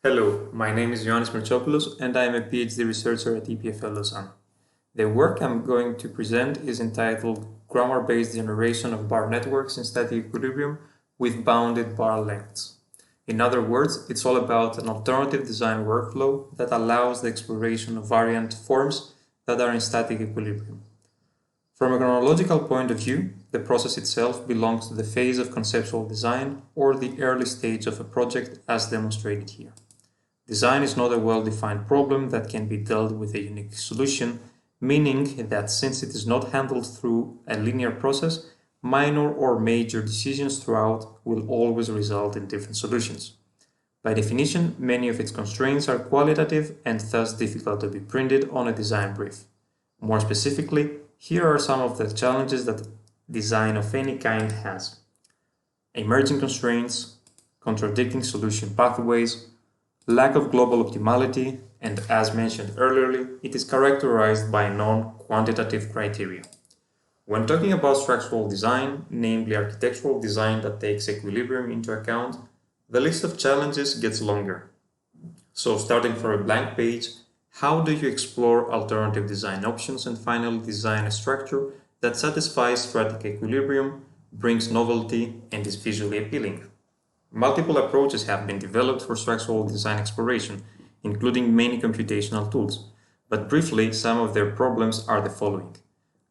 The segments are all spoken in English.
Hello, my name is Ioannis Mirtsopoulos and I am a PhD researcher at EPFL Lausanne. The work I'm going to present is entitled Grammar-Based Generation of Bar Networks in Static Equilibrium with Bounded Bar Lengths. In other words, it's all about an alternative design workflow that allows the exploration of variant forms that are in static equilibrium. From a chronological point of view, the process itself belongs to the phase of conceptual design or the early stage of a project as demonstrated here. Design is not a well-defined problem that can be dealt with a unique solution, meaning that since it is not handled through a linear process, minor or major decisions throughout will always result in different solutions. By definition, many of its constraints are qualitative and thus difficult to be printed on a design brief. More specifically, here are some of the challenges that design of any kind has: emerging constraints, contradicting solution pathways, lack of global optimality, and as mentioned earlier, it is characterized by non-quantitative criteria. When talking about structural design, namely architectural design that takes equilibrium into account, the list of challenges gets longer. So starting from a blank page, how do you explore alternative design options and finally design a structure that satisfies static equilibrium, brings novelty, and is visually appealing? Multiple approaches have been developed for structural design exploration, including many computational tools, but briefly, some of their problems are the following.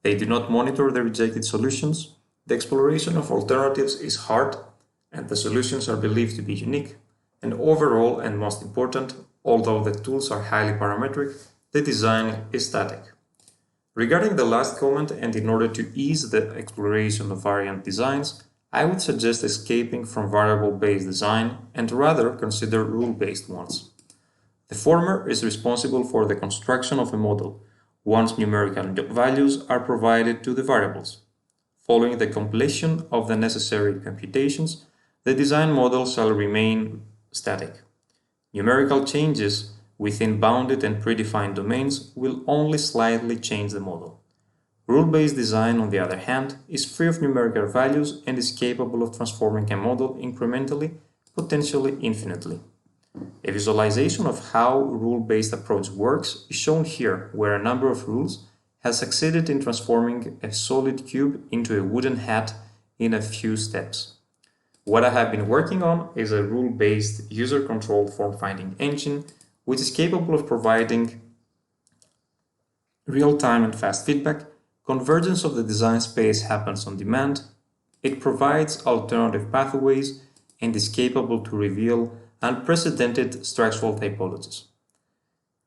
They do not monitor the rejected solutions, the exploration of alternatives is hard, and the solutions are believed to be unique, and overall, and most important, although the tools are highly parametric, the design is static. Regarding the last comment, and in order to ease the exploration of variant designs, I would suggest escaping from variable-based design and rather consider rule-based ones. The former is responsible for the construction of a model, once numerical values are provided to the variables. Following the completion of the necessary computations, the design model shall remain static. Numerical changes within bounded and predefined domains will only slightly change the model. Rule-based design, on the other hand, is free of numerical values and is capable of transforming a model incrementally, potentially infinitely. A visualization of how rule-based approach works is shown here, where a number of rules has succeeded in transforming a solid cube into a wooden hat in a few steps. What I have been working on is a rule-based user-controlled form-finding engine, which is capable of providing real-time and fast feedback. Convergence of the design space happens on demand. It provides alternative pathways and is capable to reveal unprecedented structural typologies.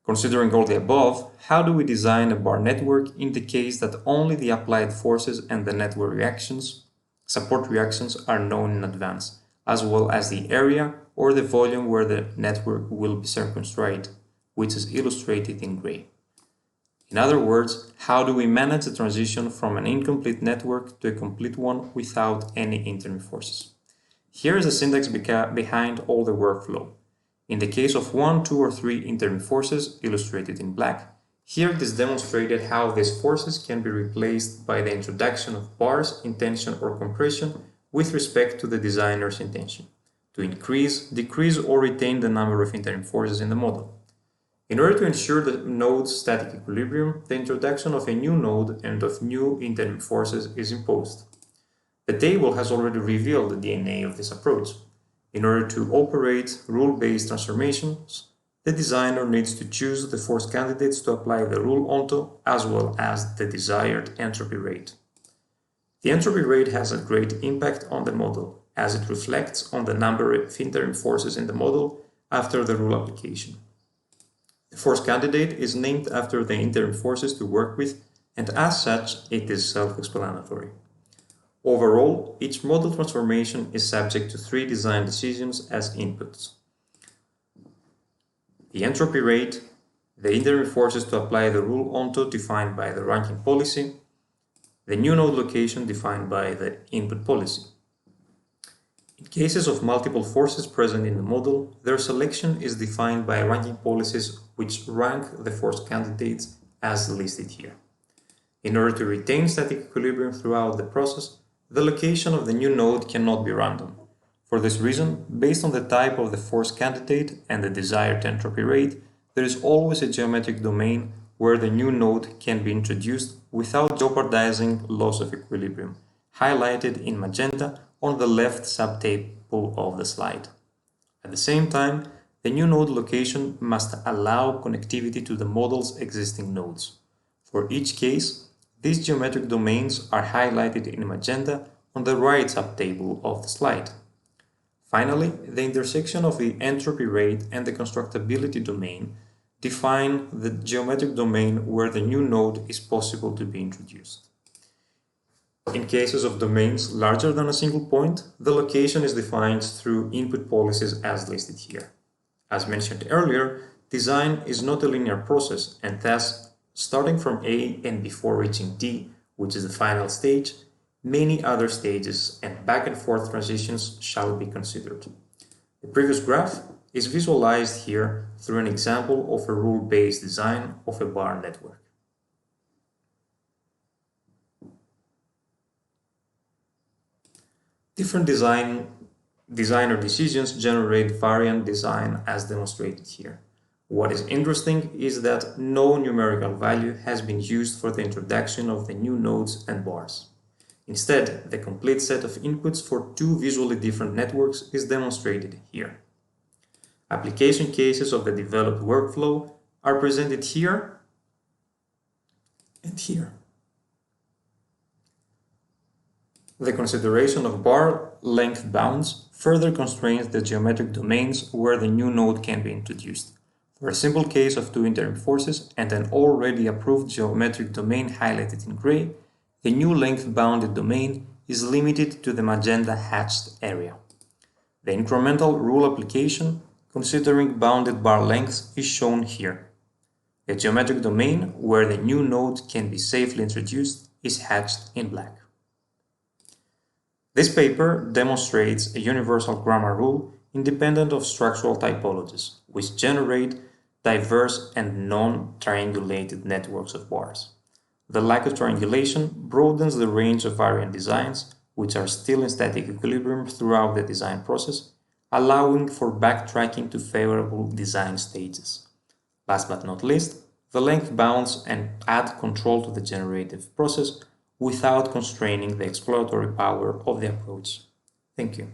Considering all the above, how do we design a bar network in the case that only the applied forces and the network support reactions are known in advance, as well as the area or the volume where the network will be circumscribed, which is illustrated in gray? In other words, how do we manage the transition from an incomplete network to a complete one without any interim forces? Here is the syntax behind all the workflow. In the case of 1, 2, or 3 interim forces, illustrated in black, here it is demonstrated how these forces can be replaced by the introduction of bars in tension or compression with respect to the designer's intention, to increase, decrease, or retain the number of interim forces in the model. In order to ensure the node's static equilibrium, the introduction of a new node and of new interim forces is imposed. The table has already revealed the DNA of this approach. In order to operate rule-based transformations, the designer needs to choose the force candidates to apply the rule onto, as well as the desired entropy rate. The entropy rate has a great impact on the model, as it reflects on the number of interim forces in the model after the rule application. The force candidate is named after the interim forces to work with, and as such, it is self-explanatory. Overall, each model transformation is subject to 3 design decisions as inputs: the entropy rate, the interim forces to apply the rule onto defined by the ranking policy, the new node location defined by the input policy. In cases of multiple forces present in the model, their selection is defined by ranking policies which rank the force candidates as listed here. In order to retain static equilibrium throughout the process, the location of the new node cannot be random. For this reason, based on the type of the force candidate and the desired entropy rate, there is always a geometric domain where the new node can be introduced without jeopardizing loss of equilibrium, highlighted in magenta on the left subtable of the slide. At the same time, the new node location must allow connectivity to the model's existing nodes. For each case, these geometric domains are highlighted in magenta on the right subtable of the slide. Finally, the intersection of the entropy rate and the constructability domain define the geometric domain where the new node is possible to be introduced. In cases of domains larger than a single point, the location is defined through input policies as listed here. As mentioned earlier, design is not a linear process, and thus, starting from A and before reaching D, which is the final stage, many other stages and back and forth transitions shall be considered. The previous graph is visualized here through an example of a rule-based design of a bar network. Different designer decisions generate variant design as demonstrated here. What is interesting is that no numerical value has been used for the introduction of the new nodes and bars. Instead, the complete set of inputs for two visually different networks is demonstrated here. Application cases of the developed workflow are presented here and here. The consideration of bar length bounds further constrains the geometric domains where the new node can be introduced. For a simple case of two interim forces and an already approved geometric domain highlighted in gray, the new length-bounded domain is limited to the magenta hatched area. The incremental rule application, considering bounded bar lengths, is shown here. The geometric domain where the new node can be safely introduced is hatched in black. This paper demonstrates a universal grammar rule independent of structural typologies, which generate diverse and non-triangulated networks of bars. The lack of triangulation broadens the range of variant designs, which are still in static equilibrium throughout the design process, allowing for backtracking to favorable design stages. Last but not least, the length bounds and add control to the generative process without constraining the exploratory power of the approach. Thank you.